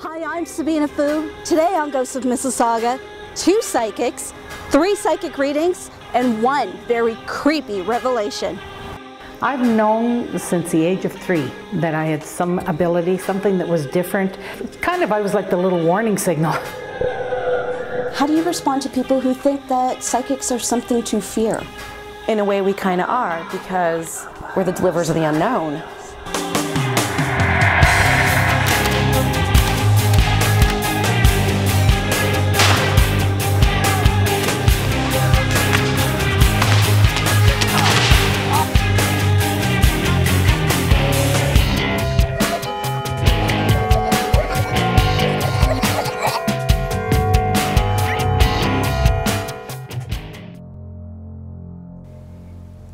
Hi, I'm Sabina Foo. Today on Ghosts of Mississauga, 2 psychics, 3 psychic readings, and 1 very creepy revelation. I've known since the age of 3 that I had some ability, something that was different. I was like the little warning signal. How do you respond to people who think that psychics are something to fear? In a way, we kind of are, because we're the deliverers of the unknown.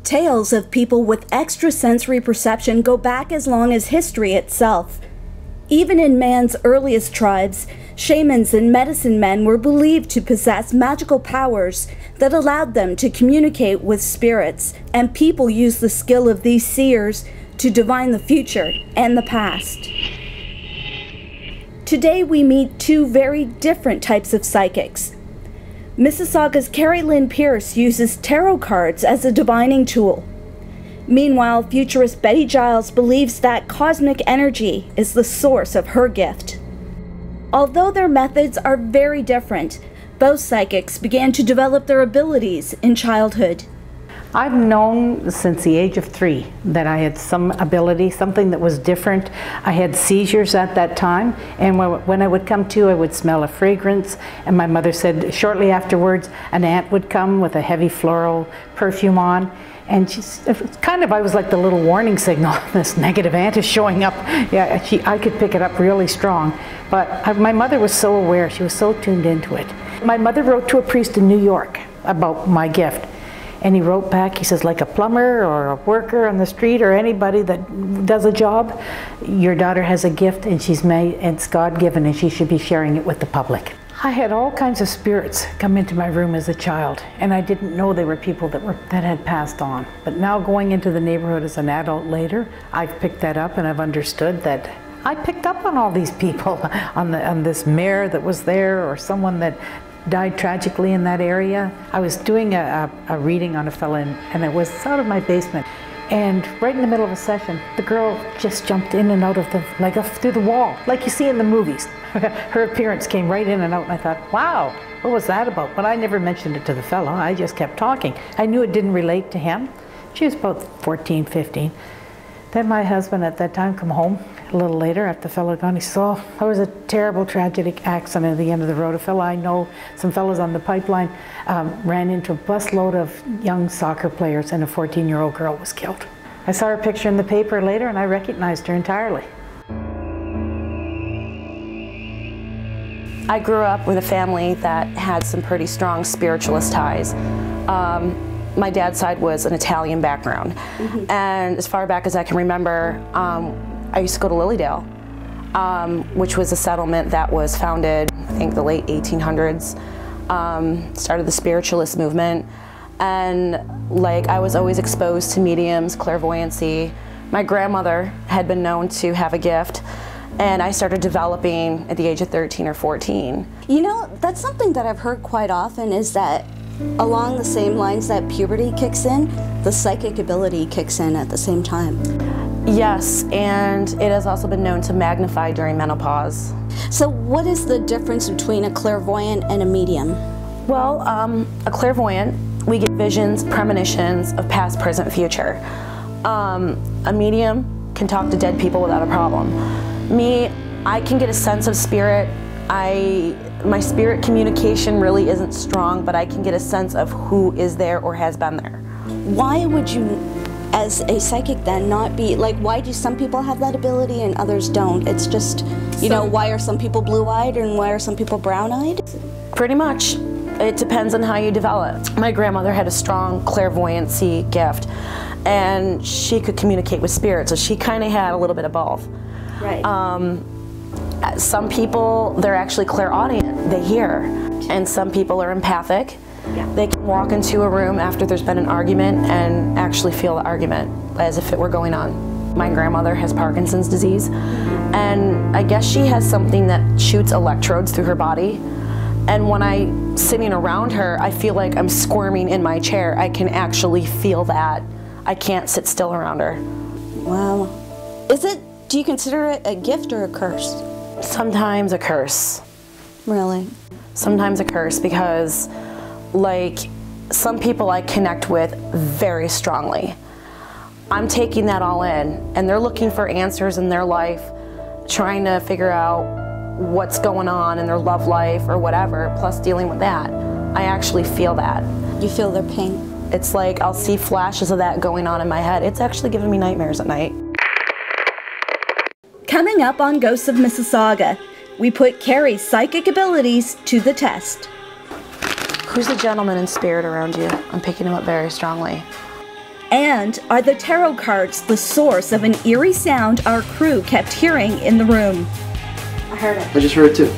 Tales of people with extrasensory perception go back as long as history itself. Even in man's earliest tribes, shamans and medicine men were believed to possess magical powers that allowed them to communicate with spirits, and people used the skill of these seers to divine the future and the past. Today we meet 2 very different types of psychics. Mississauga's Carrie-Lynne uses tarot cards as a divining tool. Meanwhile, futurist Bettee Giles believes that cosmic energy is the source of her gift. Although their methods are very different, both psychics began to develop their abilities in childhood. I've known since the age of 3 that I had some ability, something that was different. I had seizures at that time, and when I would come to, I would smell a fragrance, and my mother said shortly afterwards an aunt would come with a heavy floral perfume on, and I was like the little warning signal. This negative aunt is showing up. Yeah, I could pick it up really strong, but my mother was so aware, she was so tuned into it. My mother wrote to a priest in New York about my gift. And he wrote back, he says, like a plumber or a worker on the street or anybody that does a job, your daughter has a gift and it's God-given and she should be sharing it with the public. I had all kinds of spirits come into my room as a child, and I didn't know they were people that had passed on. But now going into the neighborhood as an adult later, I've picked that up and I've understood that I picked up on all these people, on this mayor that was there or someone that died tragically in that area. I was doing a reading on a fella and it was out of my basement. And right in the middle of a session, the girl just jumped in and out of through the wall, like you see in the movies. Her appearance came right in and out, and I thought, wow, what was that about? But I never mentioned it to the fellow, I just kept talking. I knew it didn't relate to him. She was about 14, 15. Then my husband at that time come home a little later after the fellow had gone. He saw there was a terrible tragic accident at the end of the road. A fellow I know, some fellows on the pipeline, ran into a busload of young soccer players, and a 14-year-old girl was killed. I saw her picture in the paper later and I recognized her entirely. I grew up with a family that had some pretty strong spiritualist ties. My dad's side was an Italian background, and as far back as I can remember, I used to go to Lilydale, which was a settlement that was founded, I think, the late 1800s, started the spiritualist movement, and I was always exposed to mediums, clairvoyancy. My grandmother had been known to have a gift, and I started developing at the age of 13 or 14. You know, that's something that I've heard quite often, is that along the same lines that puberty kicks in, the psychic ability kicks in at the same time. Yes, and it has also been known to magnify during menopause. So what is the difference between a clairvoyant and a medium? Well, a clairvoyant, we get visions, premonitions of past, present, future. A medium can talk to dead people without a problem. Me, I can get a sense of spirit. My spirit communication really isn't strong, but I can get a sense of who is there or has been there. Why would you, as a psychic then, not be, why do some people have that ability and others don't? It's just, you know, why are some people blue-eyed and why are some people brown-eyed? Pretty much. It depends on how you develop. My grandmother had a strong clairvoyancy gift, and she could communicate with spirit, so she kind of had a little bit of both. Right. Some people, they're actually clairaudient, they hear, and some people are empathic. Yeah. They can walk into a room after there's been an argument and actually feel the argument as if it were going on. My grandmother has Parkinson's disease, and I guess she has something that shoots electrodes through her body. And when I'm sitting around her, I feel like I'm squirming in my chair. I can actually feel that. I can't sit still around her. Wow. Do you consider it a gift or a curse? Sometimes a curse. Really? Sometimes a curse, because like some people I connect with very strongly. I'm taking that all in, and they're looking for answers in their life, trying to figure out what's going on in their love life or whatever, plus dealing with that. I actually feel that. You feel their pain? It's like I'll see flashes of that going on in my head. It's actually giving me nightmares at night. Coming up on Ghosts of Mississauga, we put Carrie's psychic abilities to the test. Who's the gentleman in spirit around you? I'm picking him up very strongly. And are the tarot cards the source of an eerie sound our crew kept hearing in the room? I heard it. I just heard it too.